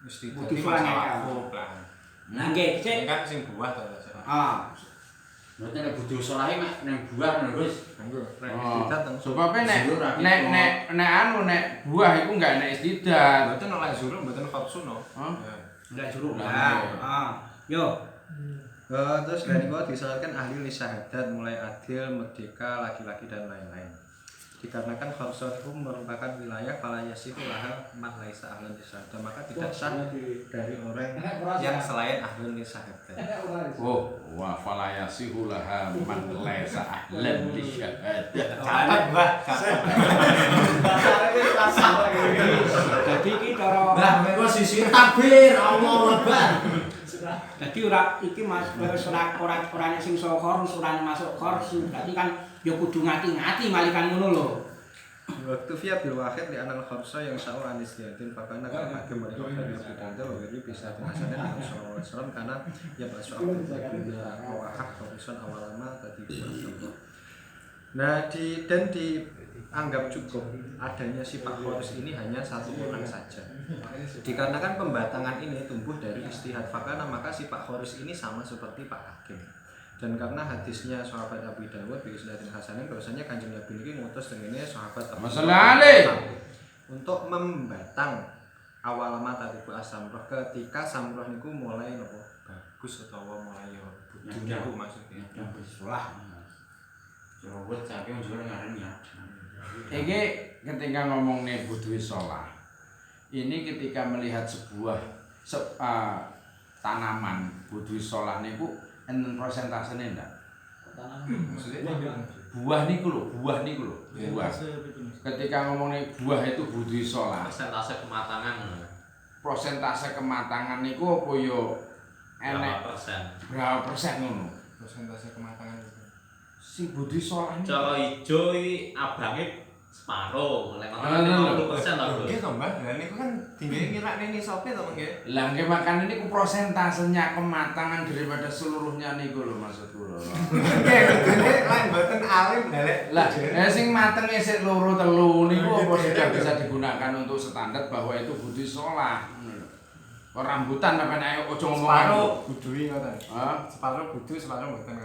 mesti dadi masalah lah. Nah nggih, sik kan sing buah to. Berarti nek bodho salahe mek nang buah lho Gus. Sebabnya nek buah itu enggak nek istidat. Mboten oleh zuru mboten khotsun no. Enggak suruh. Yo. Terus dari gua disyaratkan ahli lisyahadat mulai adil, merdeka, laki-laki dan lain-lain. Dikarenakan khorson itu merupakan wilayah fala yasihu laha man laisa ahlan lisyahadat, maka tidak sah dari orang yang selain ahli lisyahadat. Wa fala yasihu laha man laisa ahlan lisyahadat. Catat Mbah, Jadi iki cara Lah mengko sisi takbir Allahu Akbar. Jadi ora iki Mas ora sing sohor ora masuk khors. Berarti kan ya kudu ngati-ngati malikan ngono lho. Waktu via bil wahid di anal khorsa yang sa'u anis diatin fakana kan hakim mereka dari Abu Danda wa wiri bisa dinasanin Nabi sallallahu alaihi wasallam karena ya basu abdul baginda awahak khorison awalama tadi Allah. Nah dianggap cukup adanya sifat khoris ini hanya satu orang saja. Dikarenakan pembatangan ini tumbuh dari istihad fakana maka sifat khoris ini sama seperti Pak Hakim. Dan karena hadisnya sahabat Abu Dawud bi isnadin hasanin bahwasanya Kanjeng Nabi niki ngutus dengene sahabat Abu untuk membatang awal mata tibu asamroh ketika samroh niku mulai nopo bagus utawa mulai yo budhu niku maksudnya. Salah. Jawab saking jare ngaran ya. Iki ketika ngomong nih budhu sholah, ini ketika melihat sebuah tanaman budhu sholah niku enten prosentasenya ndak? Maksudnya buah niku lho. Buah. Ketika ngomongnya buah itu budhu sholah. Persentase kematangan niku apa yo enek berapa persen ngono? persentase kematangan itu. Si budhu sholah ini. Cara ijo iki abange separo, lek matangane 50% lah, Bro. Iya to, Mbak. Lah niku kan tinggal ngirakne ni sope to, nggih. Lah nggih makane niku prosentasenya kematangan daripada seluruhnya niku lho maksud kula. Nggih, kudune lain mboten alim dalek. Lah, sing mateng isih loro telu niku apa sudah bisa digunakan untuk standar bahwa itu budhu sholah. Rambutan apa nek aja ngomong separo budui ngoten. Separo budhu, separo mboten.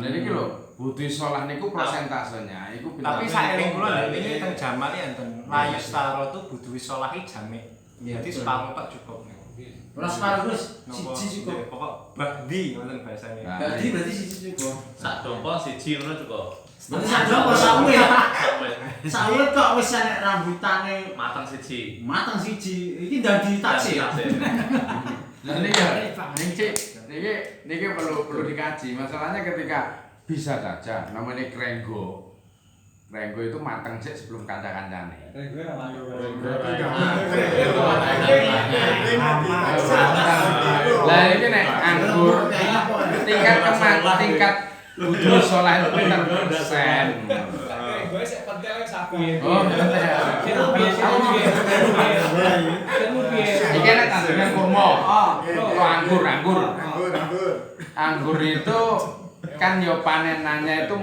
Jadi iki lho, budhu sholah niku prosentasenya iku tapi saking kula niki teng Jamal enten. Layus taro tu budhu sholah iki jame. Jadi separo tok cukup. Ora separo Gus, siji cukup. Pokok badi ngoten bahasane. Badi berarti siji cukup. Sak dompo siji ngono cukup. Berarti sak dompo sawi ya. Sawi kok wis enek rambutane mateng siji. Mateng siji. Iki dadi taksir. Nah niki perlu dikaji. Masalahnya ketika bisa saja namanya krenggo. Krenggo itu mateng sih sebelum kanca-kancane. Lah iki nek anggur tingkat budhu sholah itu pinter persen. Gue sik pentel sapi. Oh, iki nek tanduran kurma. Anggur. Anggur itu kan yo panenannya itu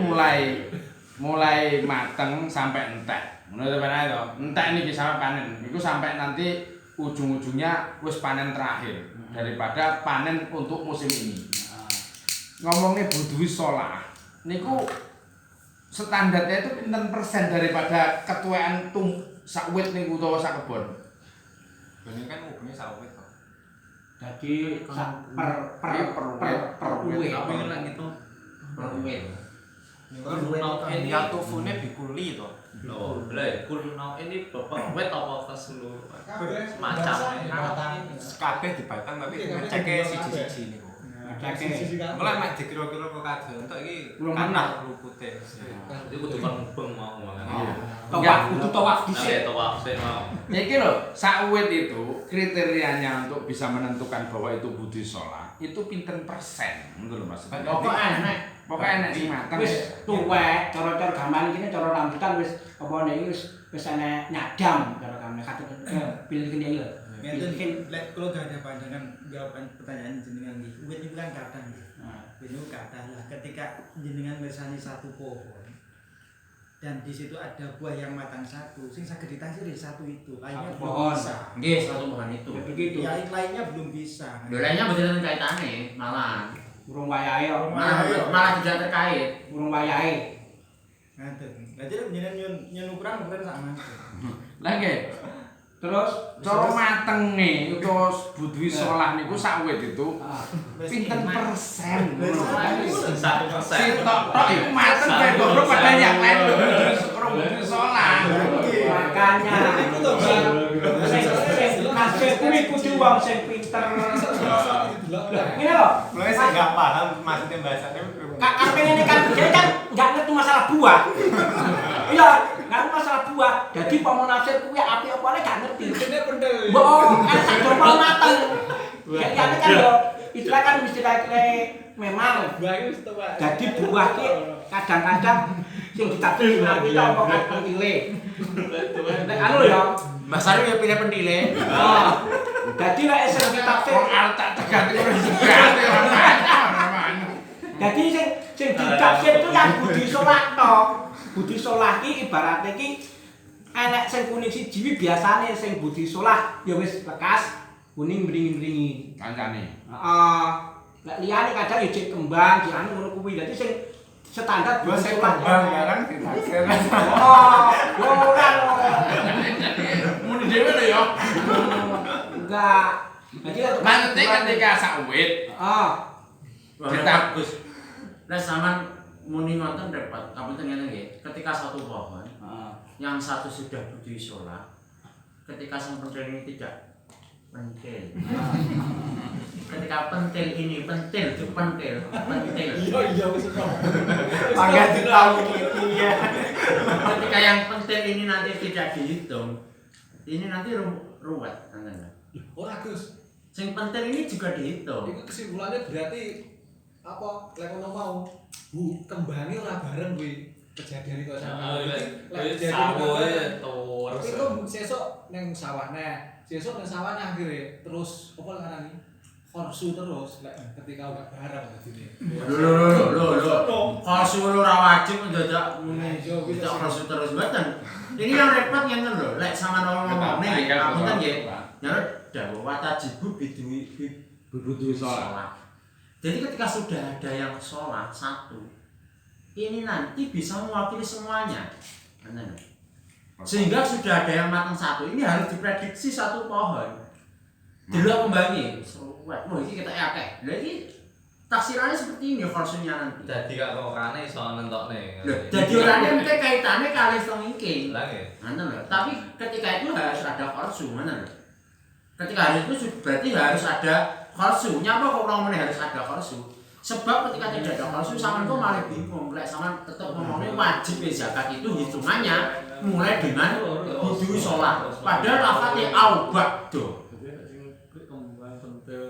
mulai mateng sampai entek. Menurut benar itu, entek niki sampai panen. Iku sampai nanti ujung-ujungnya wis panen terakhir daripada panen untuk musim ini. Ngomongnya budhu sholah, niku standarnya itu pinten persen daripada ketuaan sawit niku utawa sak kebon. Ini kan hubungnya sawit to. Jadi per uwe. Apa yang lagi itu? Per uwe. Ya tufune bikuli to. Loh, lha kulno ini bapak wet apa keseluruhan? Semacam kabeh dibatang tapi ngeceke siji-siji niku. Mulai mek dikira-kira kok kadhe entuk iki kanak lupute. Itu kudu kon mubeng mau ngomongane. Tawaf dhisik. Tawaf sik mau. Iki lho, sak wit itu kriterianya untuk bisa menentukan bahwa itu budhu sholah itu pinten persen, ngono lho Mas. Pokoke enek sing mateng. Wis tuwek, cara-cara gampang iki cara rambutan wis apa niki wis enek nyadam cara gampang katut pilih kene iki lho. Mungkin lek kula gadah pandangan jawaban pertanyaan jenengan iki. Wit niku kan kathah. Wit niku kathah lah ketika jenengan mirsani satu pohon. dan di situ ada buah yang matang satu, sing saged ditasiri satu itu, lainnya belum Pohon. bisa. Nggih, satu pohon itu. Ya begitu. Ya lainnya belum bisa. Lainnya mboten kaitane, malah Urung wayahe kok. malah tidak terkait. Urung wayahe. Ngaten. Lah jadi nyen ukuran sama. Lah nggih. Terus cara matenge utawa budwi solah niku sak wit itu pinten persen? 1%. Sitok tok iku mateng kae goblok padahal yang lain urung budwi solah. Makanya sing kasih kuwi kudu wong sing pinter. Ngene lho. Mulai saya nggak paham maksudnya bahasanya. Karena ini kan dia kan nggak ngerti masalah buah. Iya, nggak ngerti masalah buah. Jadi pemunafsir kuwi api apa ae gak ngerti. Bohong, kan sak jempol mateng. Jadi kan yo istilah kan istilah memang. Jadi buah ki kadang-kadang sing ditafsir nanti ta apa kan pentile. Nek anu ya, Mas Arif ya pilih pendile. oh. Jadi lek sing ditafsir Tak teganti ora juga ora. jadi sing ditafsir itu yang budi solah tok. Budi solah ki ibaratnya ki enek sing kuning siji biasane sing budi solah ya wis lekas kuning mringin-mringin. Kancane. Heeh. Lek liyane kadang ya cek kembang, cek anu ngono kuwi. Jadi sing standar budi Saya solah. kembang sekarang ditaksir. Oh, yo ora lho. Muni dhewe lho ya. Enggak. Jadi Maksudnya ketika sak wit, Kita Gus. Lah sampean muni ngoten repot, kapunten ngene nggih. Ketika satu pohon yang satu sudah budwi solah, ketika sang pentil ini tidak pentil. Ketika pentil ini pentil. Iya wis kok. Mangga ditahu iya. Ketika yang pentil ini nanti tidak dihitung, ini nanti ruwet nanti. Ora Gus. Sing pentil ini juga dihitung. Iku kesimpulannya berarti apa lek ngono mau kembange ora bareng kuwi kejadian itu sama. Itu sesuk ning sawahne, sesuk ning sawahne akhire terus apa ngarani? Korsu terus lek ketika ora bareng dadine. Lho. Korsu ora wajib mendadak tidak korsu terus mboten. Ini yang repot ngene lho, lek sama ngomong nggih, ngapunten nggih. Nyaret dawuh watajibu biduwi sholat. Jadi ketika sudah ada yang sholat satu, ini nanti bisa mewakili semuanya. Sehingga sudah ada yang matang satu, ini harus diprediksi satu pohon. Delok kembali. Wah, iki kita akeh. Lha iki taksirannya seperti ini korsunya nanti. Jadi gak ngokane iso nentokne. Jadi orangnya mungkin kaitannya kali sengingking. Lah nggih. Tapi ketika itu harus ada korsu, mana? Ketika hari itu berarti harus ada korsu. Nyapa kok ngomongnya harus ada korsu? Sebab ketika tidak ada korsu, sama itu malah bingung. Lek sama tetap ngomongnya wajib zakat itu hitungannya mulai dengan budwi sholat. Padahal lafadznya au-ba'du.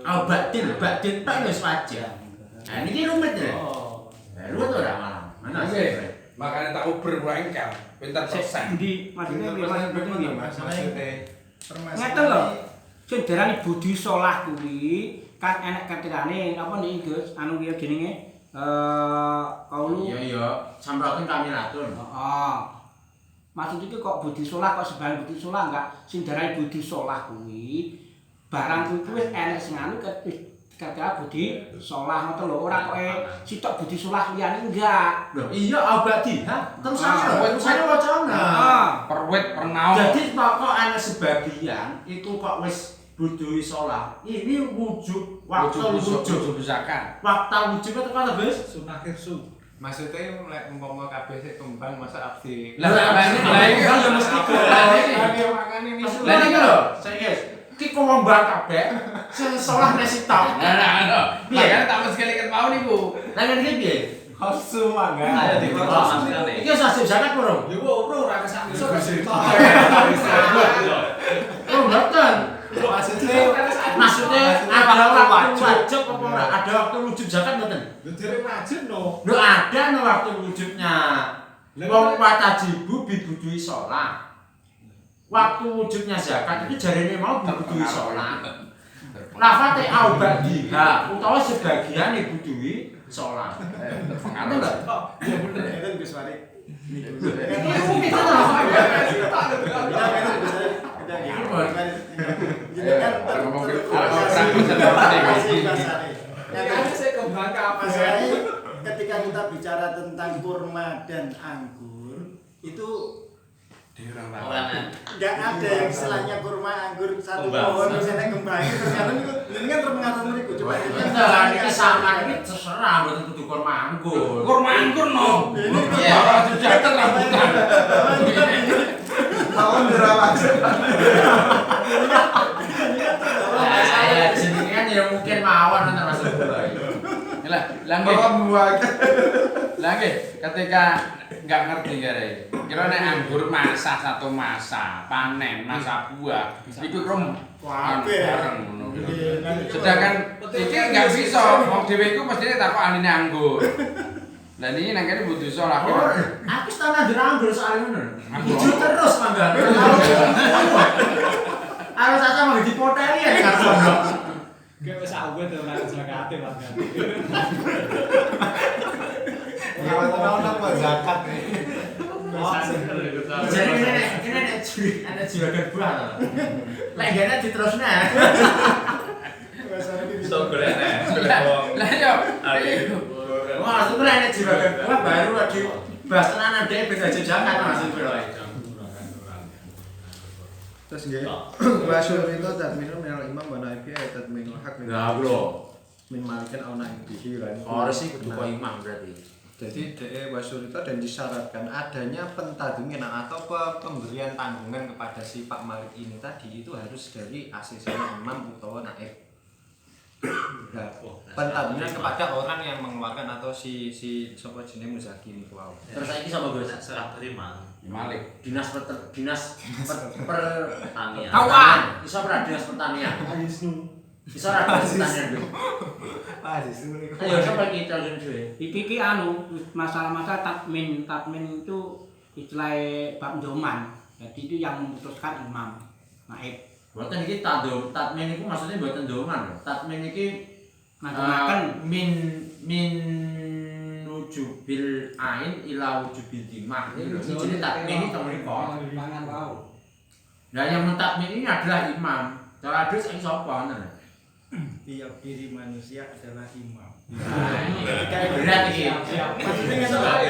Au-ba'din, ba'din tak wis wajib. Nah ini rumit ya. Rumit ora malah. Mana sih? makanya tak uber engkel, pinter persen. Di maksudnya nggih Maksudnya ngeten lho. Sing diarani budi sholah kuwi kan enek ketirane apa nih Gus anu piye jenenge kaulu Iya sampraken kamiratun. heeh maksud iki kok budi sholah kok sebaran budi sholah enggak sing diarani budi sholah kuwi barang kuwi wis enek sing anu kata budi sholah ngoten lho ora kok sitok budi sholah liyane enggak Loh iya abadi ha terus saya wacana. heeh Per naung. Jadi kok ana sebagian itu kok wis budwi sholat. Ini wujud waktu wujud zakat. waktu wujudnya tekan lho Gus. Sunah kirsu. maksudnya lek umpama kabeh sik kembang masa abdi. Lah iki ya mesti makane Lah iki lho, serius. Ki kok ngomong kabeh sing sholat nasi tau. Nah, kan tak mesti kalian mau niku. Lah ngene iki piye? kosum mangga. Ayo diproses kali. Iki wis zakat urung? Ya ora kesak iso Oh, mboten. Maksudnya ada waktu wajib apa ora? Ada waktu wujud zakat mboten? Lho dereng wajib no. Lho ada no waktu wujudnya. Wong watajibu bibudui sholat. Waktu wujudnya zakat itu jarene mau bibudui sholat. Lafate au badiha utawa sebagian ibudui sholat. Pengaruh lah. Ya bener ngeten Gus Warik. Ketika kita bicara tentang kurma dan anggur itu nggak ada yang istilahnya kurma anggur satu pohon misalnya kembang tergantung ini kan terpengaruh mereka coba ini sama ini terserah buat itu kurma anggur no iya kalau sudah terlambutan tahun dirawat sini kan ya mungkin mawar nanti masuk gula lagi ketika nggak ngerti kira nek anggur masa satu masa panen masa buah itu rom bareng ngono sedangkan iki nggak bisa wong dhewe iku mestine takok ahline anggur lah ini nang kene butuh iso lagi aku setengah anggur soalnya ngono hijau terus mangga harus aja mau dipoteli ya kan pondok Gak bisa awet tuh nang zakate Mas. Kalau apa zakat nih. Jadi ini ada juragan buah loh. Legenda diterusnya. So keren ya. lah yo Wah, itu keren ada juragan buah baru di bahas tenanan deh beda jajakan langsung berlalu. Terus nggih. Wa syurita tadminu minal imam wa naifi tadminul haq min malikin au naibihi lan. Harus sih kudu kok imam berarti. Jadi wasurita dan disyaratkan adanya pentadmin atau pemberian tanggungan kepada si Pak Malik ini tadi itu harus dari ACC imam utawa naib. Nah, pentadminan kepada orang yang mengeluarkan atau si sapa jenenge muzaki niku wae. Terus saiki sapa Gus? Serah terima. Malik Dinas pertanian. Kawan. Iso ora dinas pertanian? Bisa ora dinas pertanian. Ayo sampai kita dhewe. Iki masalah-masalah tatmin itu istilah Pak Njoman. Jadi itu yang memutuskan imam naib. Mboten iki tatmin iku maksudnya mboten ndoman. Tatmin iki Ngaken min wujubil ain ila wujubil dimah. Jadi tatmin itu mriko. Nah yang mentatmin ini adalah imam. Cara adus iki sapa ngoten? Tiap diri manusia adalah imam. Berat iki.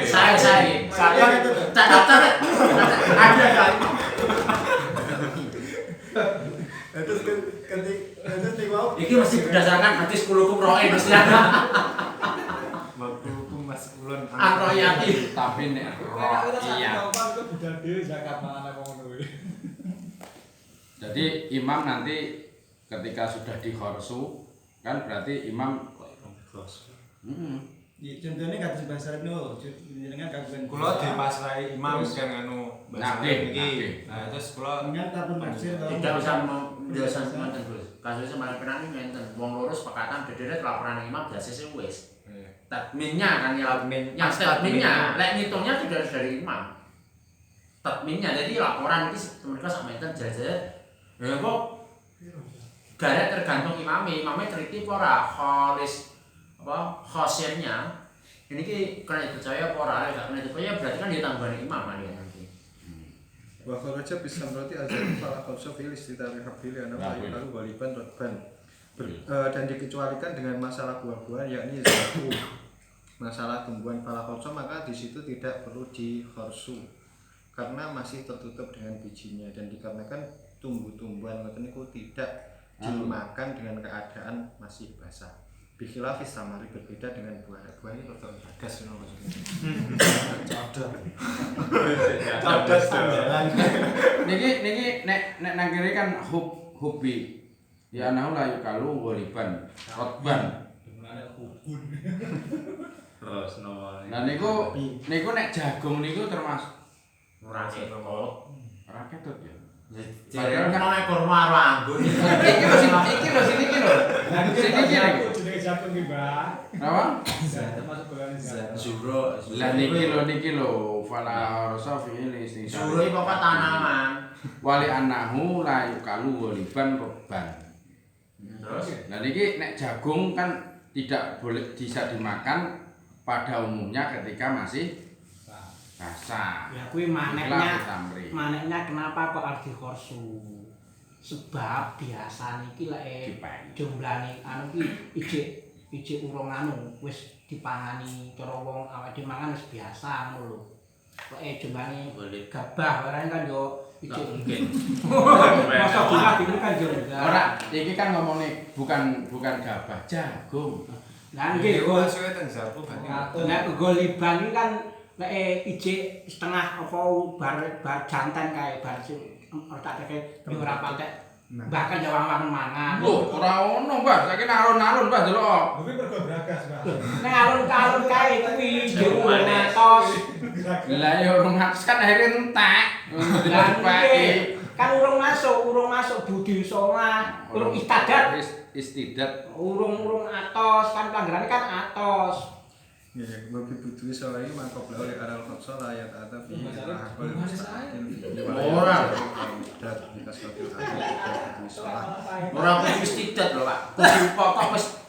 Saya. Catat. Ada kan? Iki mesti berdasarkan hadis kulukum ro'in mesti ada. Waktu mas ulun An-royati. tapi nek iya jadi imam nanti ketika sudah dikhorsu kan berarti imam contohnya kata bahasa Arab jenengan kagungan kula dipasrahi imam kan anu bahasa iki. Nah, terus kula dengan tabun tafsir Tidak usah menjelasan semangat Gus. Kasusnya malah penani ngenten. Wong loro sepakatan dedene laporan imam dasese wis. Tatminnya kan yang tatminnya, lek ngitungnya tidak dari imam. Tatminnya jadi laporan iki mereka sak menten jajar. Ya kok garek tergantung imamnya teliti apa ora kholis apa khosirnya. Ini ki kena percaya apa ora, gak kena percaya berarti kan ditambani imam kan ya nanti. wa kharaja bisa berarti azan fala khawsa fil istitari hafil ana baru waliban radban dan dikecualikan dengan masalah buah-buahan yakni zaku masalah tumbuhan fala khawsa maka di situ tidak perlu dikhorsu karena masih tertutup dengan bijinya dan dikarenakan tumbuh-tumbuhan niku tidak dimakan dengan keadaan masih basah. Bikhilafis samari berbeda dengan buah ini rada gas ngono maksudnya. Cadas sandalan. Niki nek nang kene kan hobi. Ya anahu la yukalu ghaliban. Rotban. Terus nomor. Nah niku nek jagung niku termasuk Ora ketok. ora ketut ya. Padahal kan kurma karo anggur. Iki lho sini lho. Sini lho. jenenge jagung iki, Mbak. Apa? Termasuk golongan zat. Zuro. Lah niki lho fala rasa fi'il istisna. Zuro iki pokok tanaman. Wali anahu la yukalu ghaliban rotban. Terus Nah niki nek jagung kan tidak boleh bisa dimakan pada umumnya ketika masih basah. Ya kuwi maneknya kenapa kok harus dikorsu? Sebab biasa niki lek jumlahane anu ki ijik urung anu wis dipangani cara wong awake dhewe mangan wis biasa ngono lho. Kok jumlahane gabah ora kan yo ijik mungkin. Masa gula iki kan yo enggak. Ora, iki kan ngomongnya bukan gabah, jagung. Lah nggih kok suwe teng Zapu berarti. Nek golibang iki kan nek ijik setengah apa bar jantan kae bar tak teke ora patek bahkan jawang mangan. Lho, ora ono, Mbah. Saiki alun-alun, Mbah, delok. Kuwi mergo bragas, Mbah. Nek alun-alun kae kuwi jero ngatos. Lah ya urung kan akhirnya entek. Lah kan urung masuk budi soma, urung istiadat. Istiadat. Urung atos kan pelanggaran kan atos. Ya, bagi butuh soalnya mangkok oleh aral khotso layat atau Ora kudu istidat lho, Pak. Kudu pokok wis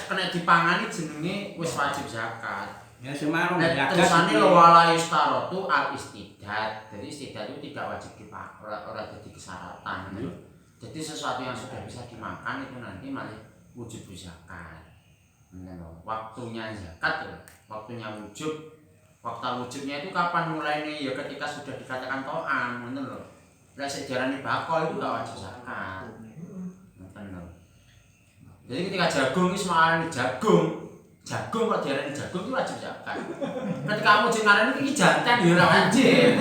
kena dipangani jenenge wis wajib zakat. Ya semaro Tulisannya wala yustaratu al istidat. Jadi istidat itu tidak wajib dipakai, ora jadi kesyaratan. Jadi sesuatu yang sudah bisa dimakan itu nanti malah wujud zakat. Waktunya zakat, waktunya wujud. Waktu wujudnya itu kapan mulainya? Ya ketika sudah dikatakan to'am, bener loh. Lah sejarahnya bakal itu gak wajib zakat. Bener. Jadi ketika jagung itu semarang jagung kok diarani jagung itu wajib zakat. Ketika kamu jengaran ini jantan ya ora wajib.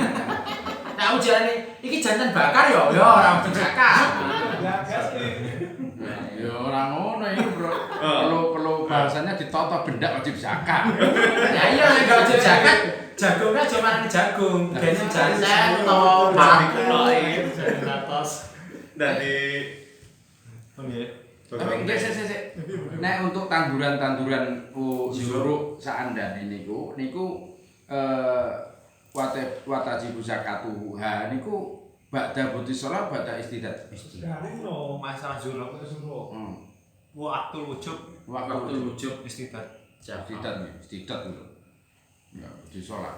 Nek kamu jarane iki jantan bakar ya ora wajib zakat. Ya ora ngono iki, Bro. Perlu bahasanya ditoto benda wajib zakat. Ya iya nek gak wajib zakat, jagungnya aja marani jagung. Dene jantan to makuloe jantos. Dari Tapi sik. Nek untuk tanduran-tanduran juruk saandane niku watajibu zakatuhu. Ha niku ba'da buti sholat ba'da istidat. masalah juruk itu semua. Waktu wujud istidat. Istidat lho. Ya, buti sholat.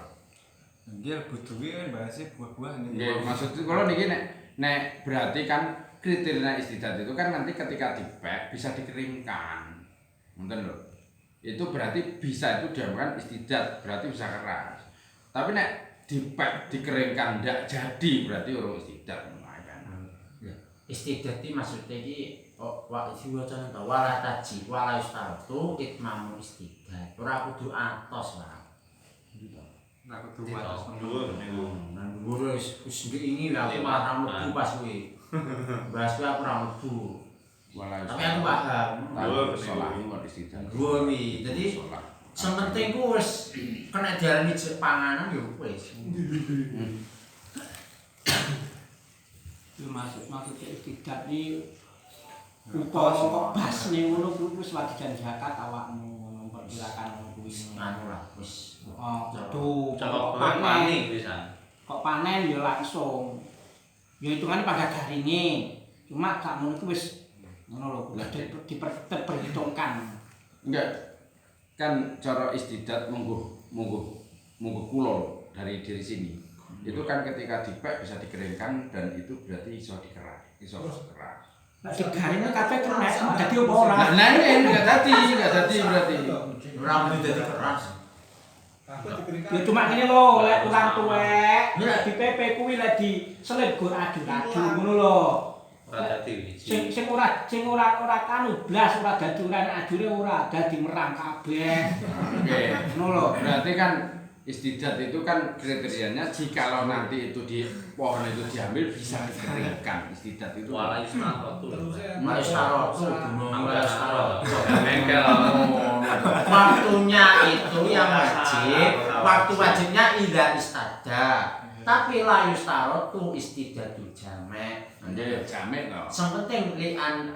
Nggih butuhe kan bahasa buah-buahan iki. Nggih, maksud kula niki nek berarti kan kriteria istidat itu kan nanti ketika dipek bisa dikeringkan. Ngoten lho. Itu berarti bisa itu diamalkan istidat, berarti bisa keras. Tapi nek dipek dikeringkan ndak jadi berarti urung istidat kan. Istidat iki maksudnya iki wa diwacana ta wala taji wala istaratu itmamu istidat. Ora kudu atos, Pak. Nah kudu atos Nang wis ini lah ora mlebu pas kuwi. Bahas kuwi aku ora mlebu. Tapi aku paham. Sholat itu istidat. Kuwi. Jadi sementing ku wis kena diarani panganan ya wis. Maksudnya istidat iki upama kok bas ning ngono kuwi wis wajiban zakat awakmu memperkirakan kuwi. Anu lah wis. Kudu panen bisa. Kok panen ya langsung. Ya hitungane pada garinge. Cuma sak ngono ku wis ngono lho, diperhitungkan. Enggak. Kan cara istidat mungguh kula dari diri sini. Itu kan ketika dipek bisa dikeringkan dan itu berarti iso dikeras. Nek digaringe kabeh keras, dadi apa ora? Nah, ini enggak dadi berarti. Ora mesti dadi keras. Ya cuma ngene lho, lek urang tuwek, di PP kuwi lek diselip gur adu-adu ngono lho. Ora dadi Sing ora kanu blas ora dadi ora adune ora dadi merang kabeh. Oke. Ngono lho. Berarti kan istidat itu kan kriterianya jikalau nanti itu di pohon itu diambil bisa dikeringkan. Istidat itu wala istaratu. Waktunya itu yang wajib, waktu wajibnya idza istada. Tapi la yustaratu istidadul jamek. Nggih, jamek to.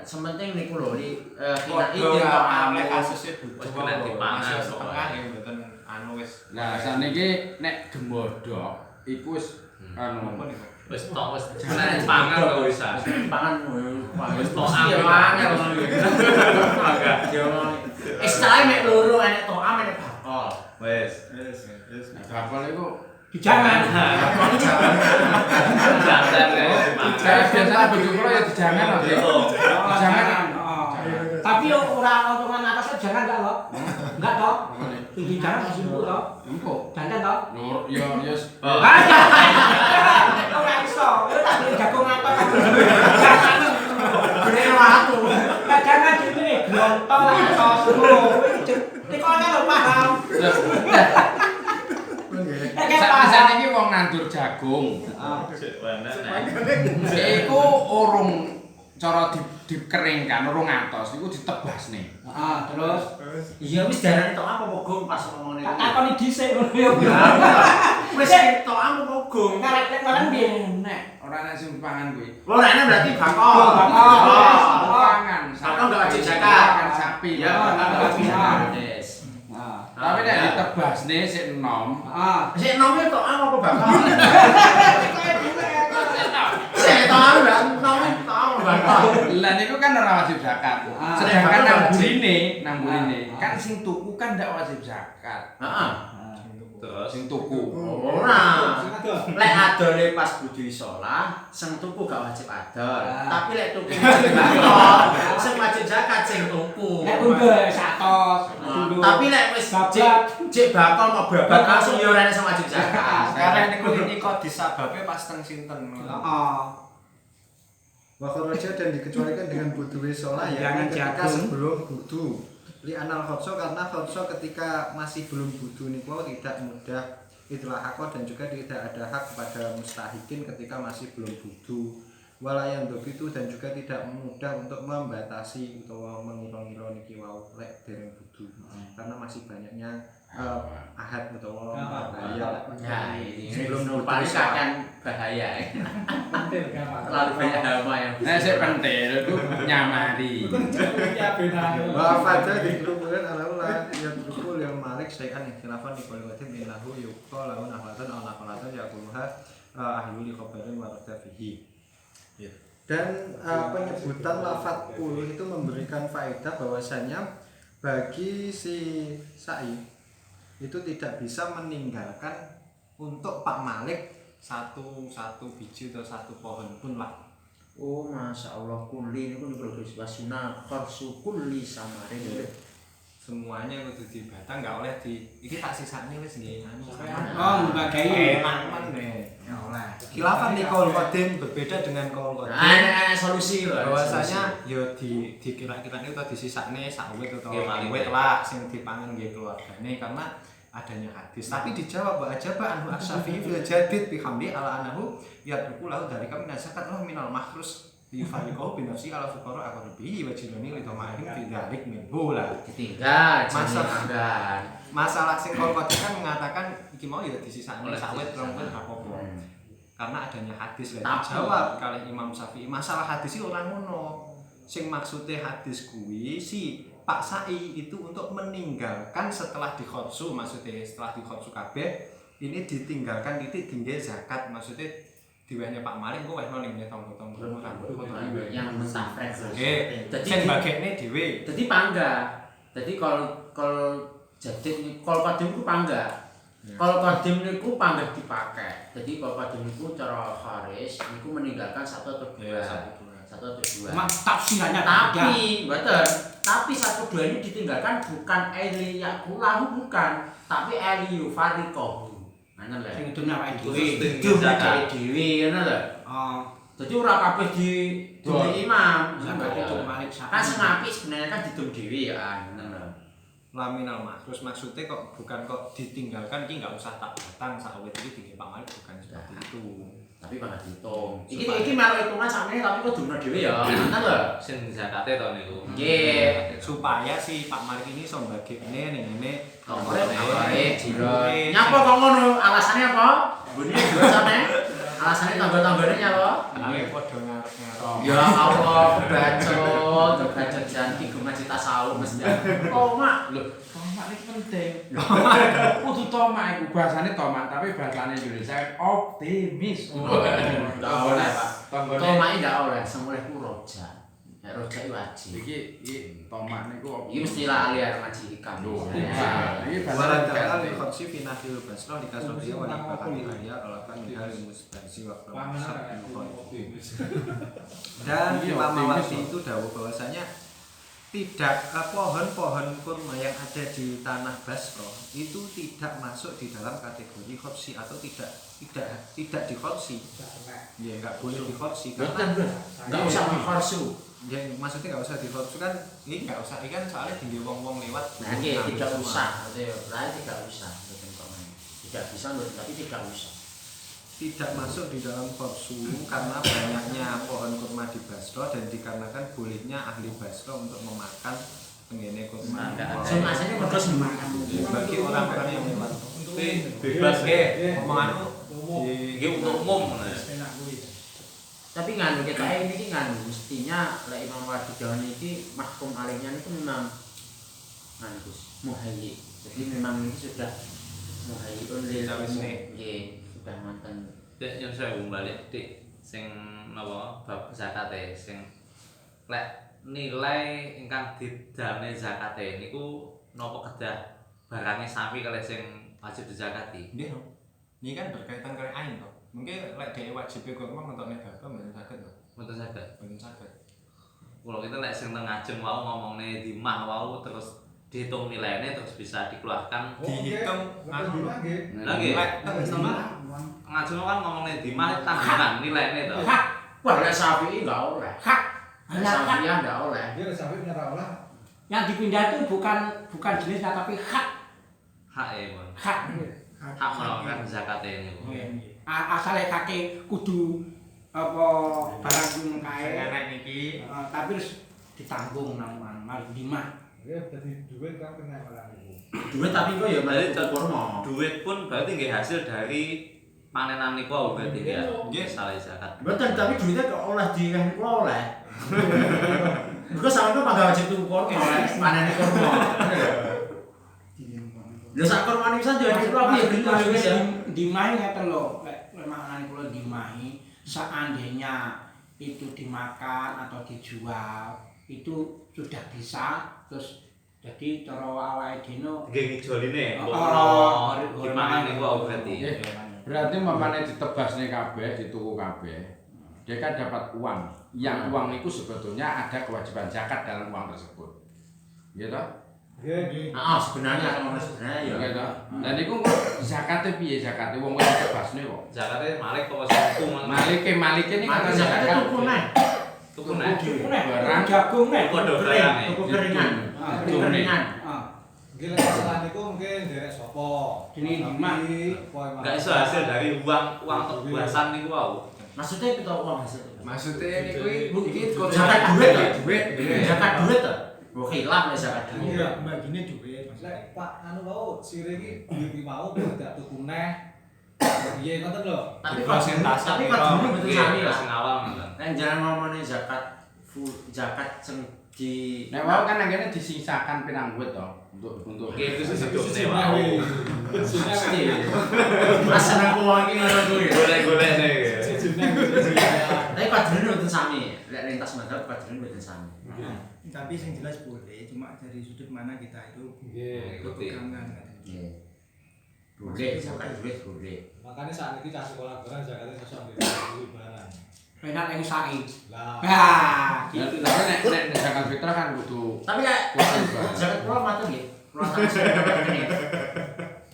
Sementing niku lho Kena idin ame kasusnya Wis kena dipangan setengah ya mboten anu wis. Nah, saniki nek gembodok iku wis anu apa niku? Wis tok wis kena dipangan kok bisa. pangan Wis tok angel. Istilahnya mek loro enek to'am enek bakal. Wis. bakal iku Jangan. Jangan ya. Biasanya bojo kula ya dijangan lho. Dijangan. Tapi ora omongan atasnya jangan enggak loh. Enggak toh. Tinggi jangan masih empuk toh. Empuk. Jangan toh. Yo Ora iso. Tak beli jagung atas. Jangan. Bener aku. Jangan gini, glontong atas lho. Tekone lho paham. Sakjane iki wong nandur jagung. Iku urung cara dikeringkan, urung atos, iku ditebasne. Heeh, terus Iya wis darane tok apa Gong pas ngomongane. tak takoni dhisik ngono ya. Wis tok apa Gong. Karek-karek piye? Nek ora ana sing pangan kuwi. Oh, nek berarti bakal. Pangan. Bakal enggak wajib zakat. Makan sapi. Ya, bakal wajib zakat. Yes. Tapi nek ditebasne sik enom. Heeh. Sik nome tok apa bakal. Sik tok nome tok apa bakal. Lah niku kan ora wajib zakat. Sedangkan nang burine kan sing tuku kan ndak wajib zakat. Heeh. Terus Sing tuku. Ora. Lek adole pas bojo isolah, sing tuku gak wajib adol. Tapi lek tuku wajib bakal, sing wajib zakat sing tuku. Nek kumpul 100. Tapi lek wis cek bakal mau babat langsung yo ora sing wajib zakat. Karena ini kok disababnya pas teng sinten. Heeh. Wa kharaja dan dikecualikan dengan budu sholah ya Jangan ketika jagung. sebelum budu. Li anal khotso karena khotso ketika masih belum budu niku tidak mudah itulah hak dan juga tidak ada hak kepada mustahikin ketika masih belum budu. Walayan itu dan juga tidak mudah untuk membatasi atau mengira-ngira niki wau lek dereng budu. Karena masih banyaknya ahad atau bahaya. Nah, ini sebelum paling akan bahaya. Terlalu banyak hama yang Nek sik pentil iku nyamari. Wa fadha dikeluarkan ala ya berukul yang malik sayan ikhtilafan di kuliwatin innahu yuqqa lahu nafatan aw nafatan yaquluha ahlul khabarin wa radafihi. Dan penyebutan lafaz ul itu memberikan faedah bahwasanya bagi si sa'i itu tidak bisa meninggalkan untuk Pak Malik satu biji atau satu pohon pun lah. Oh, masya Allah, kulli ini pun diproduksi wasuna korsu kulli samarin. Semuanya kudu dibatang, nggak oleh iki tak sisane wis nggih anu. Oh, mbagai enak deh. ya oleh. Khilafan di qaul qadim berbeda dengan qaul qadim. Nah, solusi lah. Bahwasanya yo dikira-kira itu tadi sisane sak wit utawa wit lah sing dipangan nggih keluargane karena adanya hadis. Tapi dijawab wa ajaba anhu asy-Syafi'i fil jadid bi hamdi ala annahu yadruku lahu dari kami zakat lah minal mahrus yufariqahu bi nafsi ala fuqara aqrabihi wa jinani li tama'ihim fi dzalik minhu lah. Ditinggal Masalah sing qaul qadim kan mengatakan iki mau ya disisane sak wit rong wit apa-apa. Karena adanya hadis lah dijawab kali Imam Syafi'i. Masalah hadis iki ora ngono. Sing maksudnya hadis kuwi si Pak Sa'i itu untuk meninggalkan setelah dikhotsu, maksudnya setelah dikhotsu kabeh ini ditinggalkan titik tinggi zakat, maksudnya diwehne Pak Malik kok wehno ning tonggo-tonggo rambut yang mustafrek. Jadi sing bagekne dhewe. Jadi pangga. Jadi kalau jadi kalau qadim ku pangga. Kalau qadim niku pangga dipakai. Jadi kalau qadim niku cara kharis niku meninggalkan satu atau dua. Tafsirannya tapi satu dua ini ditinggalkan bukan eli yakulahu bukan, tapi eli yufariqahu. Ngono lho. Sing dunya awake Dhewe ngono lho. Dadi ora kabeh di imam. Kan sing apik sebenarnya kan didum dhewe ya. Ngono. Laminal makrus maksudnya kok bukan kok ditinggalkan iki enggak usah tak batang sak wit iki tinggi Pak Malik bukan seperti itu. Tapi banget hitung. Iki melu hitungan sakmene tapi kok dumno dhewe ya. Ngono lho. sing zakate to niku. Nggih. Supaya si Pak Malik ini iso mbagekne ning ngene Baik, nyapa kok ngono? Alasannya apa? Bunyi biasane. Alasannya tangga-tanggane nyapa? Nggih padha ngarep-ngarep. Ya Allah, kebacot janji ngaji tasawuf mesti. Oh, Mak. Lho, tomat iki penting. Kudu tomat iku bahasane tomat, tapi bahasane Indonesia optimis. Enggak oleh, Pak. Tanggone Tomake enggak oleh, semuleh ku roja. Nek rojak wajib. Iki tomak niku Iki mesti lali arep ngaji hikam. Iki Wala bahasa ta'ala li khotsi fi nafil basrah dikasrohiyah wa nibakati ayah alakan minhal mustajisi wa dan Imam Mawardi itu dawuh bahwasanya tidak pohon-pohon kurma yang ada di tanah Basrah itu tidak masuk di dalam kategori khotsi atau tidak dikhotsi. Ya enggak boleh dikhotsi karena enggak usah mengkhorsu. Ya maksudnya enggak usah dikhotsi kan ini enggak usah ikan soalnya tinggi wong-wong lewat. Nah, tidak usah. Tidak usah. Tidak bisa tapi tidak usah. Tidak masuk di dalam khotsu karena banyaknya pohon kurma di Basrah dan dikarenakan bolehnya ahli Basrah untuk memakan penggene kurma. Aslinya mergo dimakan. Bagi orang-orang yang lewat. Bebas nggih. Omonganku iki untuk umum. Tapi nganu kita ini nganu mestinya lek Imam Mawardi dawuh iki mahkum alihnya itu memang nganu Gus muhayyi. Jadi memang ini sudah muhayyun lil nggih. Sudah mantan. Dek yen saya balik dik sing napa bab zakate sing lek nilai ingkang didane zakate niku napa kedah barangnya sami kalih sing wajib dizakati. Nggih. Ini kan berkaitan karo ain to. Mungkin lek dhek wajib kurma untuk negara mboten saged to. Mboten saged. Mboten saged. Kalau kita lek sing teng ngajeng wau ngomongne dimah wau terus dihitung nilainya terus bisa dikeluarkan dihitung anu lagi lek sama ngajeng kan ngomongnya dimah tanggungan nilainya to. Wah, lek Syafi'i enggak oleh. Hak. Syafi'i enggak oleh. Dia Syafi'i enggak oleh. Yang dipindah itu bukan jenisnya tapi hak. Hak ya, Bang. Hak. Hak melakukan zakat ini. Asale kake kudu apa barang kuwi kae enek niki tapi harus ditanggung nang mari dimah. Ya dadi duit kan kena malah niku. Duit tapi kok ya Berarti malah kurma. duit pun berarti nggih hasil dari panenan niku berarti ya. Nggih. Salah zakat. Betul, tapi duitnya kok oleh di niku oleh. Mergo sampeyan kok wajib tuku kurma, panene kurma. Ya sak kurma niku saja niku aku ya beli wis ya. Dimahi ngeten lho, lek maknane kula dimahi seandainya itu dimakan atau dijual itu sudah bisa terus jadi cara awake dhewe Nggih ngijoline mbok Oh, menawa dimangan niku berarti. berarti mamane ditebasne kabeh, dituku kabeh. Dia kan dapat uang. Yang uang itu sebetulnya ada kewajiban zakat dalam uang tersebut. Gitu? Nggih. Sebenarnya sebenarnya ya. Gitu. Dan itu kok zakatnya piye zakatnya wong wis ditebasne kok. Zakate malik apa sing Malike ini kan Zakatnya tuku neh. tuku nek barang jagung nek padha barang. Tuku keringan. Tuku keringan. Nggih lek masalah niku mungkin derek sapa? Jenenge dimah. Enggak iso hasil dari uang tebuasan niku wau. Maksudnya kita uang hasil. maksudnya niku iki Zakat duit ya? duit Zakat duit ta? Wah, khilaf lah zakat duit. Iya, bagine duit. Lek Pak anu wau sire iki duit mau dak tuku neh. Piye ngoten lho. Tapi kalau dulu betul sami lah. Sing awal ngoten. Kan jangan ngomongin zakat zakat sing di Nek wae kan anggene disisakan pirang duit to untuk Oke, itu sesudupne wau. pasti. Mas seneng wong iki ngono kuwi. Golek-golekne. Tapi padahal mboten sami. Lek lintas madzhab padahal mboten sami. Tapi yang jelas boleh, cuma dari sudut mana kita itu berpegangan. Nggih. Boleh zakat duit boleh. Makanya saat ini cah sekolah barang zakatnya sosok duit barang. enak yang sa'i. Lah, Gitu. Tapi nek zakat fitrah kan kudu Tapi kayak zakat kula matur nggih. Kula tak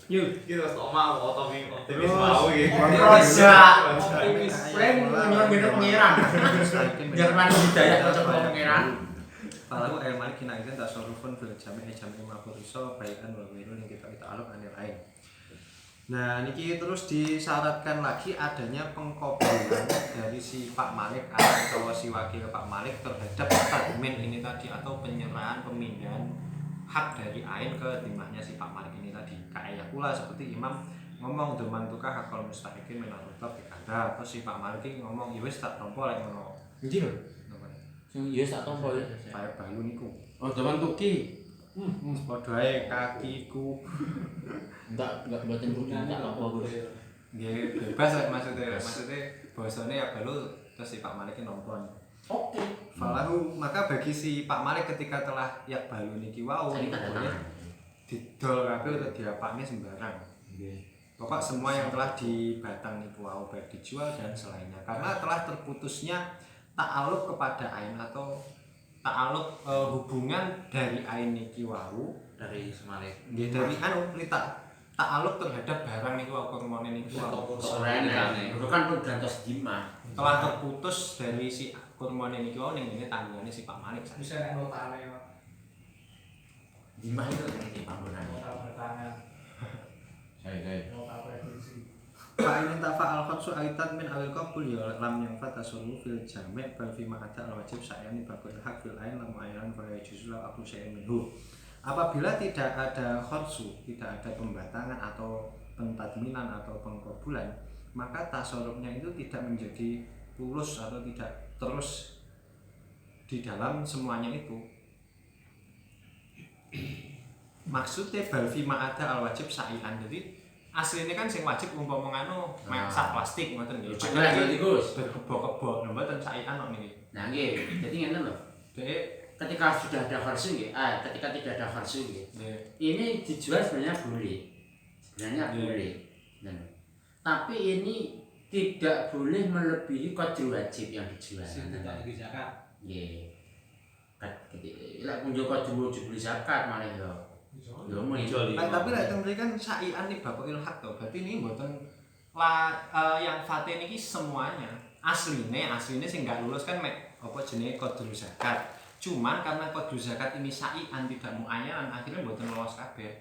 Yuk. Iki terus omah optimis mau iki. Optimis. Kalian nyuruh minum pengiran. Biar mana hidayah kocok pengiran. Falahu ayat malik kina izin tasarrufun fil jami'i mafuriso baikan wal wirun yang kita aluk anil ain. Nah, niki terus disyaratkan lagi adanya pengkobulan dari si Pak Malik atau si wakil Pak Malik terhadap tadmin ini tadi atau penyerahan pemindahan hak dari ain ke timahnya si Pak Malik ini tadi. Kayak pula seperti Imam ngomong deman tukah hakul mustahikin menarutab dikanda terus si Pak Malik ngomong ya wis tak tompo lek ngono. Ndi lho? Sing ya sak tompo ya. Kaya balu niku. oh dewan tuki. Padha ae kakiku. Enggak mboten kudu tak tompo Gus. Nggih bebas lah maksudnya basane ya balu terus si Pak Malik nompo. Oke. Falahu maka bagi si Pak Malik ketika telah yak balu niki wau Jadi tanda boleh tangan. didol kabeh atau diapakne sembarang. Pokok semua yang telah dibatang niku wau baik dijual dan selainnya karena telah terputusnya ta'alluq kepada ain atau ta'alluq hubungan dari ain niki wau dari Semalik. nggih dari ta'alluq terhadap barang niku wau kurmane niku wau Sorene. Itu kan pun gantos jima. telah terputus dari si kurmane niki wau ning ngene tanggane si Pak Malik. Bisa nek notane Jima itu nanti panggonan. nota bertangan, Saya. nota prediksi. Fa'in tafa al-khatsu aitan min awil qabul ya lam yang fatasulu fil jami' bal fi ma'ada al-wajib sa'yani babul haq fil ain lam ayran fa yajuzu la aqu syai'in minhu. Apabila tidak ada khatsu, tidak ada pembatangan atau pentadminan atau pengkabulan, maka tasarrufnya itu tidak menjadi lurus atau tidak terus di dalam semuanya itu. Maksudnya bal fi ma'ada al-wajib sa'yan. Jadi aslinya kan sing wajib umpama nganu sak plastik ngoten nggih. Jelas berarti Gus. Berkebok-kebok mboten sakian kok niki. Nah nggih, jadi ngene lho. Dek Ketika sudah ada kharsu nggih, ketika tidak ada kharsu nggih. nggih. Ini dijual sebenarnya boleh. Sebenarnya Iya. boleh. Tapi ini tidak boleh melebihi qadru wajib yang dijual. Sing tidak lagi zakat. Nggih. Lek kunjuk qadru wajib beli zakat malah yo. Yo mau dijual. Tapi lek teng mriki kan sakian nih Bapak Ilhaq to. Berarti ini mboten yang fate niki semuanya. Asline sing enggak lulus kan mek apa jenenge qadru zakat. Cuman karena qadru zakat ini sakian tidak muayyan akhirnya mboten lolos kabeh.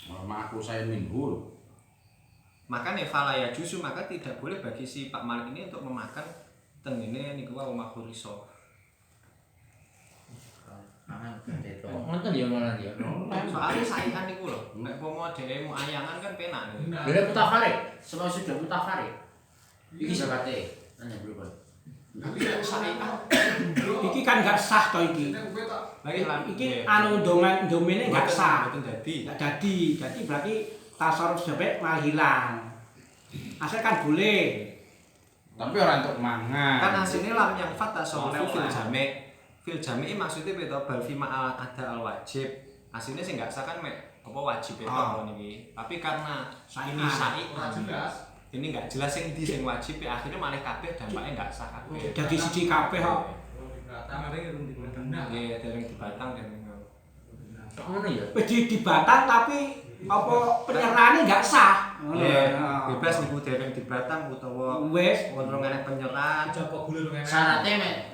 Aku saya minhul. Makanya falaya jusu maka tidak boleh bagi si Pak Malik ini untuk memakan tengene niku wae makhuriso. Ngoten ya malah ya. Soalnya saingan niku lho, nek pomo dhewe muayyangan kan penak niku. Bila mutafarik, semua sudah mutafarik. Iki zakate, nanya dulu Pak. Tapi nek saingan Iki kan gak sah to iki. lagi lan Iki anu domene gak sah. mboten dadi. Gak jadi. Jadi berarti tasarruf sampai malah hilang. Asal kan boleh. Tapi orang untuk mangan. Kan hasilnya lam yang fat tasawuf fil jami'. Fil jami' maksudnya beda bal fi ma ada al wajib. Hasilnya sih enggak sah kan mek apa wajib itu niki. Tapi karena ini sa'ian Jelas. ini enggak jelas sing di sing wajib ya akhirnya malah kabeh dampaknya enggak sah kabeh. Jadi siji kabeh kok. Tangan iki urung dibatang. Nggih, dereng dibatang dan Kok ngono ya? Wis dibatang tapi apa penyerahannya gak sah. bebas niku dereng dibatang utawa Wis urung enek penyerahan. Coba gulir ngene.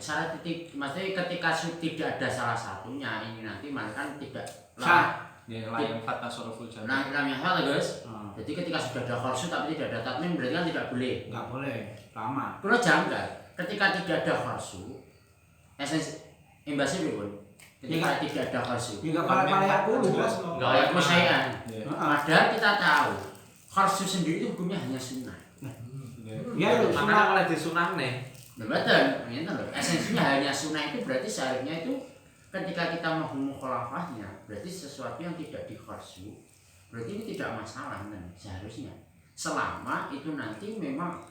Syarat titik, maksudnya ketika tidak ada salah satunya ini nanti malah kan tidak sah. Nggih, layang fat tasarruful jami'. Nah, yang salah guys. Jadi ketika sudah ada kharsu tapi tidak ada tatmim berarti kan tidak boleh. Enggak boleh. Lama. Kalau janggal, ketika tidak ada kharsu, esensi imbasnya pripun? Ketika tidak ada kharsu. Juga kalau aku Jelas no. Enggak ada kesayangan. Nggih. Padahal kita tahu kharsu sendiri itu hukumnya hanya sunnah. Ya lu Makanya oleh disunahne. Betul, ini loh. Esensinya hanya sunnah itu berarti seharusnya itu ketika kita mau mukhalafahnya berarti sesuatu yang tidak di kharsu. Berarti ini tidak masalah kan seharusnya. Selama itu nanti memang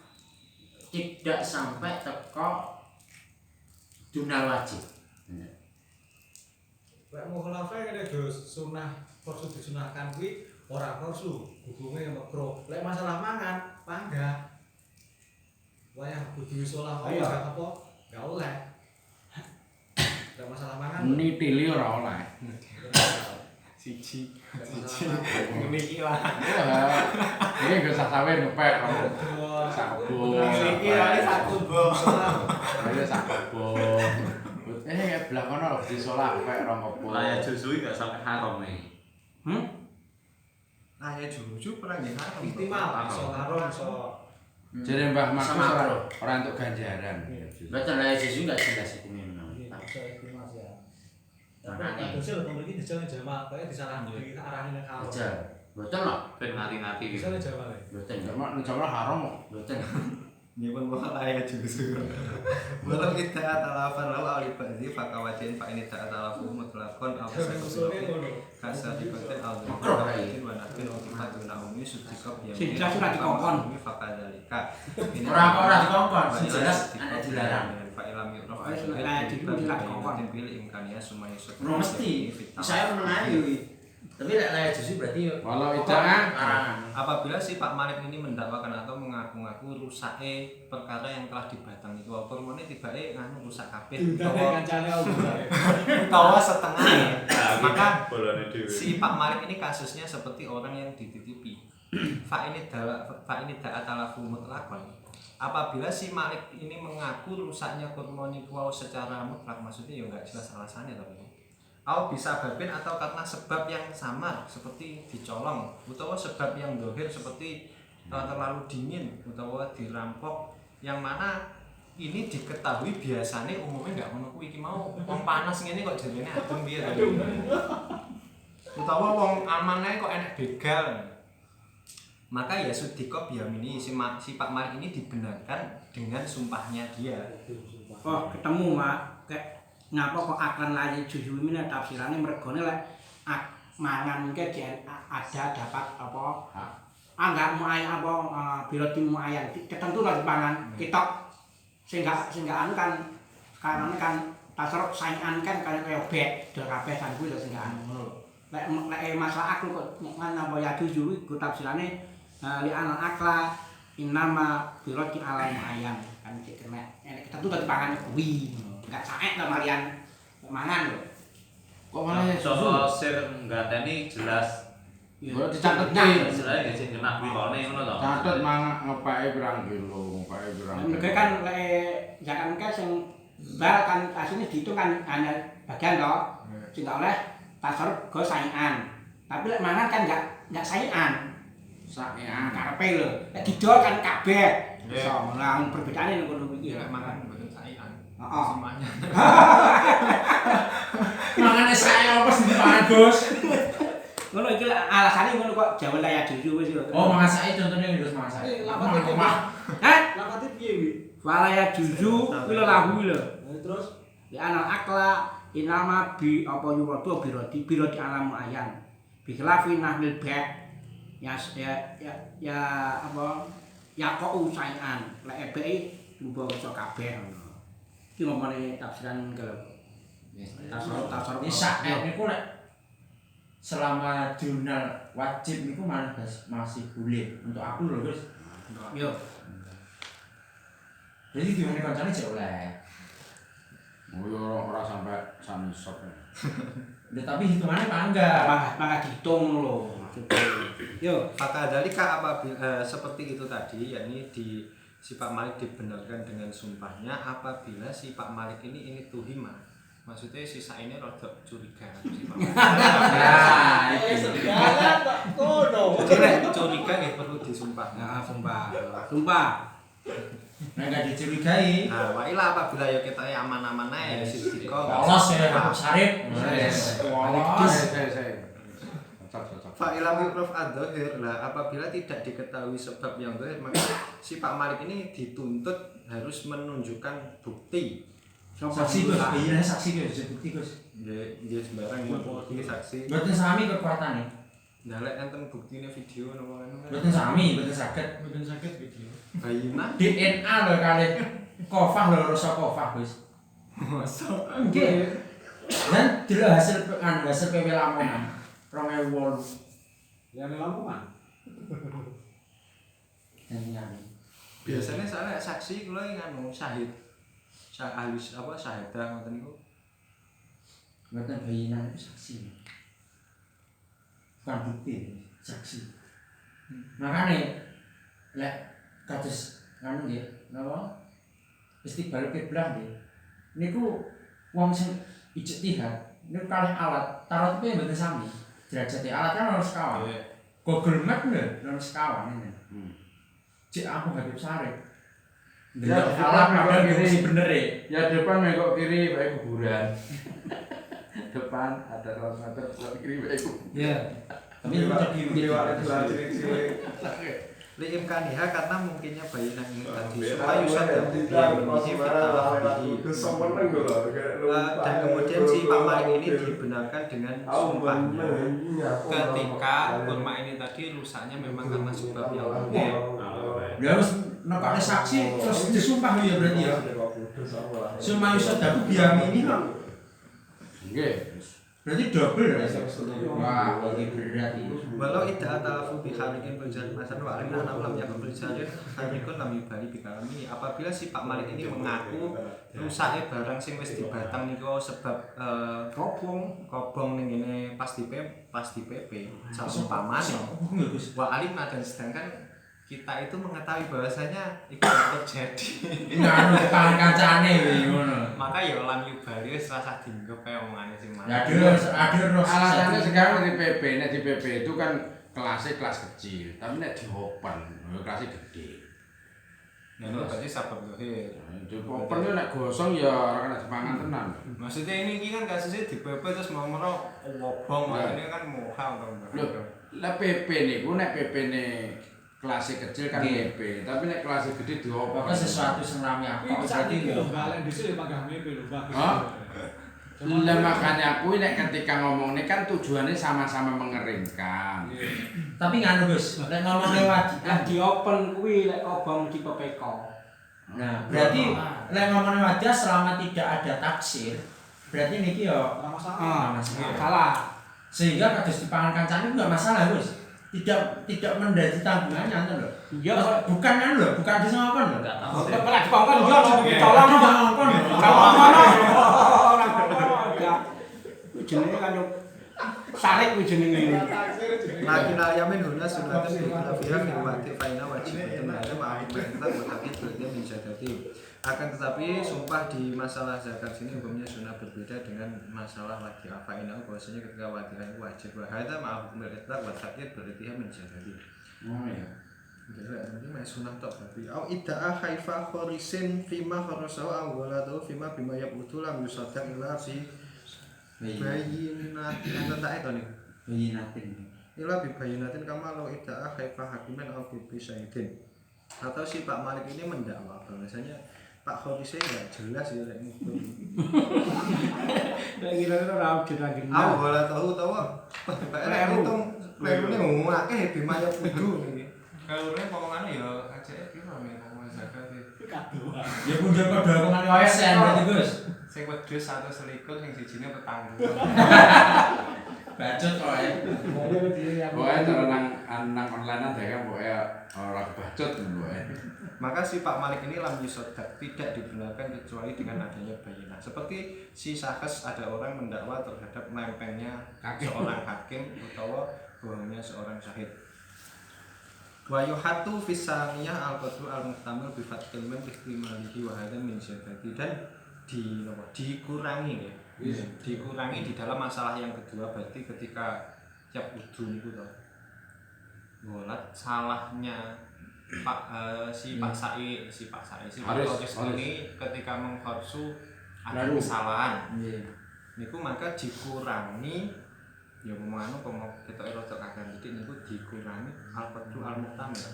tidak sampai teko dunal wajib. Lek mau khilafah kene Gus, sunah kursu disunahkan kuwi ora kursu, hukume makruh. Lek masalah mangan, panggah. Wayah kudu sholat Ayo. apa? Enggak oleh. Lek masalah mangan. Ini pilih ora oleh. Siji. Lek masalah mangan. Niki lah. Ini gak usah sawe ngepek kamu. Sabun. Niki lah satu bo. Ayo sabun. Belah kono lho di sholat kayak rong opo. Lah ya justru enggak sampai haram nih. Nah ya juju pernah nggih haram. Ihtimal iso haram iso. Jadi Mbah Markus Sama orang untuk ganjaran. Betul lah Yesus enggak jelas itu memang. Iso ihtimal ya. Makanya. Tapi dosa lho mriki dijal jamaah kaya disalah di arahine nek haram. Betul. Betul loh. Ben ngati-ngati Bisa gitu. jamaah. Betul. Cuma haram kok. Betul. Ini pun bakal ayat justru. Walau kita atalafan lalu alibadi fakawajin fa ini tak atalafu mutlakon al-sakulokin kasadibatin al-mutlaqin wa nafin ukifatun naumi sudikab yang Sing jelas ora dikongkon. fakadalika. Ora dikongkon, sing jelas ana dilarang. Fa ilam yu'raf pilih imkannya sumaya Ora mesti. Saya menengahi iki. Tapi lek layak justru berarti Walau ida'a Apabila si Pak Malik ini mendakwakan atau mengaku-ngaku rusake perkara yang telah dibatang itu kormone tibake nganu rusak kabeh utawa setengah maka si Pak Malik ini kasusnya seperti orang yang dititipi fa ini da'atalafu mutlakon. Apabila si Malik ini mengaku rusaknya kormone itu secara mutlak, maksudnya ya enggak jelas alasannya tapi atau bisa babin atau karena sebab yang samar seperti dicolong utawa sebab yang dohir seperti terlalu dingin utawa dirampok yang mana ini diketahui biasanya umumnya nggak ngono kuwi iki mau wong panas ngene kok jarene adem piye to utawa wong aman ae kok enek begal maka ya sudika biyamini si Pak Malik ini dibenarkan dengan sumpahnya dia. Oh, ketemu Mak. Kayak ngapa kok akan lagi jujur ini tafsirannya mergone lek mangan ke ada dapat apa enggak muay apa biroti muayan ketentu lah dipangan ketok sing gak anu kan karena kan tasarruf saingan kan kaya bek do kabeh kan kuwi lho sing gak anu ngono lek masalah aku kok ngan apa ya jujur iku tafsirane li anal akla innama biroti ala muayan kan iki kena ketentu lah dipangan kuwi enggak saek to Marian mangan lho. kok malah soal sir nggateni jelas. Boleh dicatet ki. Jelas sing kena wikone ngono to. Catet mangan ngepake pirang kilo, ngepake pirang. Mereka kan lek zakat kan sing bar kan asline diitung kan hanya bagian to. Sing gak oleh tasarruf go saingan. Tapi lek mangan kan enggak saingan. Saingan karepe lho. Lek didol kan kabeh. Iso lah perbedaane ngono iki lek mangan mboten saingan. Heeh. Semuanya. mangane saya apa sing dipangan, Bos? Ngono iki alasane ngono kok Jawa layak jujur wis yo. Oh, mangan saya contohnya Bos mangan saya. Lakate piye? Hah? Lakate piye wi? Walaya juju kuwi lho lahu lho. Terus Ya anal akla inama bi apa yuwatu biroti alam ayan. Bi khilafin nahlil bek. Ya apa? Ya kok usaian. Lek ebeki mbok iso kabeh ngono. Iki ngomongane tafsiran ke tasawuf Ini saat niku lek selama jurnal wajib niku malah masih boleh untuk aku lho guys. Yo. Jadi gimana kancane jek oleh. Oh ya ora sampai sanisop. Ya tapi hitungannya pangga. Mangga dihitung lho maksudnya. Yo, fakadalika apabila seperti itu tadi, yakni si Pak Malik dibenarkan dengan sumpahnya apabila si Pak Malik ini tuhima. Maksudnya sisa ini rada curiga si Pak Malik. Nah, itu jangan kok kono. Jadi nek curiga nggih perlu disumpah. Nah, sumpah. Nah, enggak dicurigai. Nah, wa ila apabila ya kita aman-aman ae sidika. Polos ya Habib Syarif. Polos. Cocok. Fa ilam yu'raf ad-dhahir. Lah apabila tidak diketahui sebab yang dhahir maka si Pak Malik ini dituntut harus menunjukkan bukti. Saksi Gus, iya saksi Gus, bukti Gus. Nggih sembarang iki saksi. Mboten sami kekuatane. Lah lek enten buktine video napa ngono. Mboten sami, mboten saged. Mboten sakit video. Bayina DNA lho kali kofah lho rasa kofah Gus. mosok. Nggih. Dan delok hasil PW Lamongan 2008. Yang Lamongan. Biasanya soalnya saksi kula nganu syahid. Ahli apa syahadah ngoten niku. Mboten bayinan itu saksi. Bukan bukti, saksi. Makane lek kados nganu nggih, napa? Istiqbal kiblah nggih. Niku wong sing ijtihad niku kalih alat, tarot kuwi mboten sami. Derajate alat kan harus sekawan. Google Map lho harus sekawan ini. Cek aku Habib Syarif. Ya, alat padahal kiri bener ya depan mengkok kiri baik kuburan. Depan ada 100 meter, sebelah kiri baik kuburan. Ya. Tapi cek di Lewat cilik-cilik. Liimkaniha karena mungkinnya bayinah ini tadi supaya yusaddaku biyaminihi fitawaffihi. Dan kemudian si Pak Malik ini dibenarkan dengan sumpahnya ketika kurma ini tadi rusaknya memang karena sebab yang mungkin. Ya harus nekakne saksi terus disumpah ya berarti ya. Sumpah yusaddaku biyaminihi kan. Nggih. Berarti double ya. Wah, ini berat ini. Walau idda'a talafu bi khaliqin berjalan masan wa alimna anam lam yakun berjalan khaliqun lam yubali bi kalami. Apabila si Pak Malik ini mengaku rusake barang sing wis dibatang niku sebab kobong ning ngene pas di PP saumpamane. Wa alimna dan sedangkan kita itu mengetahui bahwasanya itu terjadi. Ngono kancane iki ngono. Maka ya lam yubali wis rasa dinggep kaya omongane si Malik. Ya ada Alasannya sekarang di PP, nek di PP itu kan kelasnya kelas kecil, tapi nek di open kelasnya gede. Nah, itu berarti sabab zahir. Di open itu nek gosong ya orang kena dipangan tenan. Maksudnya ini kan kasusnya di PP terus mau wobong, ini kan moha atau enggak? Lah PP niku nek PP ne kelasnya kecil kan PP, tapi nek kelasnya gede di open. Pokoknya sesuatu sing rame apa berarti lho balen dhisik panggah mimpi lho Pak. Lah makanya aku nek ketika ngomongnya kan tujuannya sama-sama mengeringkan. Tapi nganu Gus, nek ngomong lewat di open kuwi lek kobong di PPK. Nah, berarti nek ngomong lewat dia selama tidak ada taksir, berarti niki ya masalah. Salah. Sehingga kados dipangan kancane enggak masalah Gus. Tidak menjadi tanggungannya enten lho. Iya, bukan kan lho, bukan di sama lho. Enggak tahu. pernah dipangkan yo ditolong jenenge kan yo sarik kuwi jenenge. Lakin ayamin huna sunatan bi khilafiyah fil waqti fa inna wajibatun ala ma'rifat wa taqid berarti menjadati. Akan tetapi sumpah di masalah zakat sini hukumnya sunnah berbeda dengan masalah wadiah. Fa inna bahwasanya ketika wadiah itu wajib wa hadza ma'a hukumil itlaq wa taqid berarti menjadati. Oh iya. Jadi main sunnah tok berarti. Au idda'a khaifa khorisin fima kharasahu aw waladu fima bima yabutu lam yusaddaq illa fi bayinatin tentang itu nih. Bayinatin. Ila bi bayinatin kama law idda'a khaifa hakiman aw bi syahidin. Atau si Pak Malik ini mendakwa bahwasanya Pak Khorise enggak jelas ya lek ngukur. Lek kira-kira ora diragin. Ah, bola tahu Pak hitung lerune ngomong akeh bima yabutu iki. Kalune pomongane ya ajeke piro nek ngomong zakat iki. Ya punjul padha kemane wae sen berarti Gus. Sing wedhus 121 sing sijine petang. Bacot wae. Pokoknya cara nang online ada kan pokoknya orang bacot pokoknya. Maka si Pak Malik ini lam yusaddaq tidak dibenarkan kecuali dengan adanya bayinah. Seperti si Sahas ada orang mendakwa terhadap lempengnya seorang hakim atau bohongnya seorang syahid. Wa yuhatu fis saniyah al-qadru al-muhtamil bi fathil mim ihtimalihi wa hadza min syadati dan dikurangi ya. Dikurangi di dalam masalah yang kedua berarti ketika tiap udun itu toh. Bolat salahnya si Pak Said ini ketika mengkhorsu ada kesalahan. Niku maka dikurangi ya ngomongane ketok rada kagak titik niku dikurangi al-qadru al-muhtamil.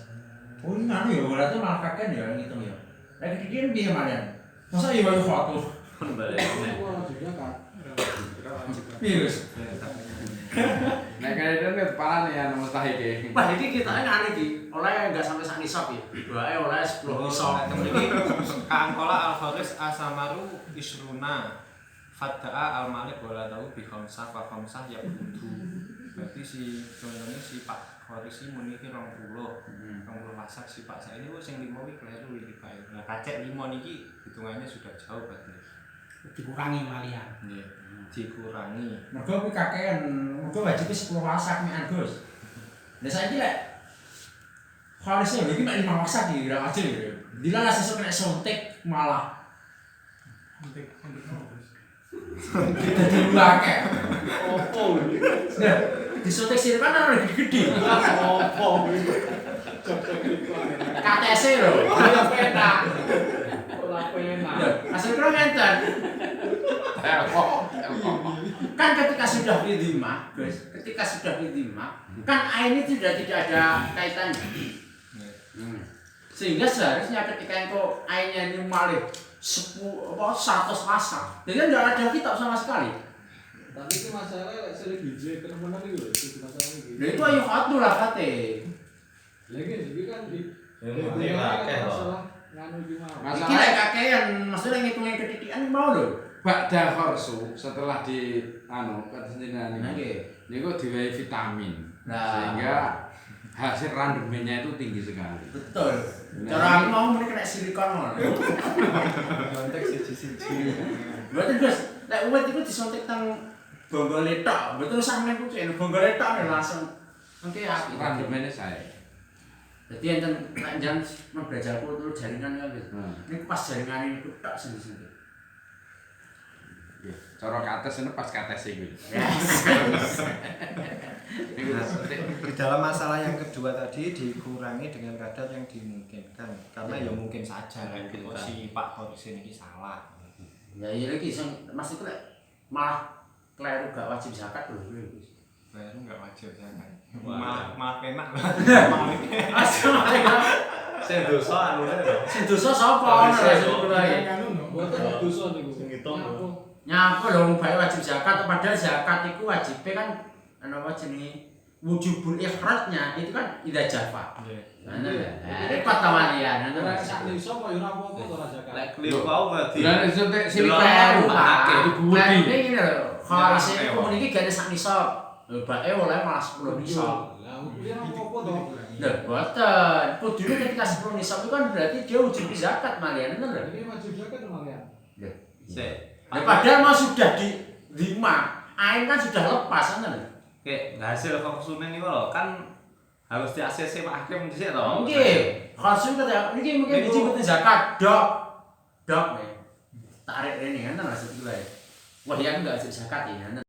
Oh ini anu ya, berarti malah kakek ya ngitung ya. Lagi dikirim piye Marian? Masa ya wae foto. Pun balik. Virus. Nek kaya itu parah nih ya mustahil iki. Wah, iki kita ngene iki, oleh enggak sampai sak nisab ya. Wae oleh 10 nisab. Iki Kangkola al-Kharis asamaru isruna Fada'a al-Malik wala tahu bi khamsah fa khamsah ya kudu. Berarti si contohnya si Pak Kharis muni iki 20. 20 masak si Pak saya ini sing 5 iki kleru iki bae. Nah, kacek 5 niki hitungannya sudah jauh berarti. Dikurangi malian. Nggih, dikurangi. Mergo kuwi kakean, mergo wajib 10 wasak nek Gus. Lah saiki lek Kharisnya iki mek 5 wasak iki ora wajib ya. Dila sesuk nek suntik malah kita diulake. Opo iki? Nah, disuntik sirip kan ora gede. Opo iki? KTS lho. Ora penak. Ora penak. Ya, asal kira ngenten. Kan ketika sudah bidimah, Gus, ketika sudah bidimah, kan ini tidak ada kaitannya. Sehingga seharusnya ketika engkau ainnya ini malih 100 pasang, jadi tidak ada kitab sama sekali. Tapi itu masalah sering biji kenemuan itu loh, itu masalah ini. Nah itu ayo khatu lah kate. Lagi ini kan di masalah nganu gimana? Iki lek kakean, maksudnya ngitungin ketitikan mau lho. Ba'da khorsu setelah di kata sendiri Nggih. niku diwehi vitamin. Nah. Sehingga hasil randemennya itu tinggi sekali. Betul. Cara aku mau muni kena silikon ngono. Kontek siji-siji. Berarti Gus, lek uwit iku disontek teng bonggole tok, betul sampeyan ku cek bonggole tok langsung engke apik. Randemennya saya. Jadi enten nek jan belajar kultur jaringan ya Gus. Ini pas jaringan ini tok sendiri. Cara kates ini pas kates iki. Di dalam masalah yang kedua tadi dikurangi dengan kadar yang dimungkinkan karena ya mungkin saja kan gitu si Pak Korsin ini salah. Ya iya lagi sing Mas iku lek malah kleru gak wajib zakat lho. Baru nggak wajib jangan. Malah penak. Sing dosa anune lho. Sing dosa sapa ana sing kuwi. Buatan dosa niku. Nyapa dong bae wajib zakat padahal zakat itu wajibnya kan apa jenenge wujubul ikhrajnya itu kan idza jafa. Repot taman ya. Ora sak iso kok ora apa-apa to ora zakat. Lek kliru kau berarti. Lah suntik sini Delok kleru Pak. itu budi. Nah, ini lho, kalau isine komuniki gak ada sak nisab. Lho bae oleh malah 10 nisab. Lah kuwi ora apa-apa to. Lho boten. Kudune ketika 10 nisab itu kan berarti dia wujub zakat malian bener lho. Ini wajib zakat lumayan. Sik. Nah, padahal mah sudah di 5. Ain kan sudah lepas kan lho. Oke, hasil konsumen itu loh kan harus di ACC Pak Hakim di situ. Nggih. Konsum kata niki mungkin biji betul zakat dok nih. Tarik ini kan maksud gue. Wah, ya enggak zakat ya.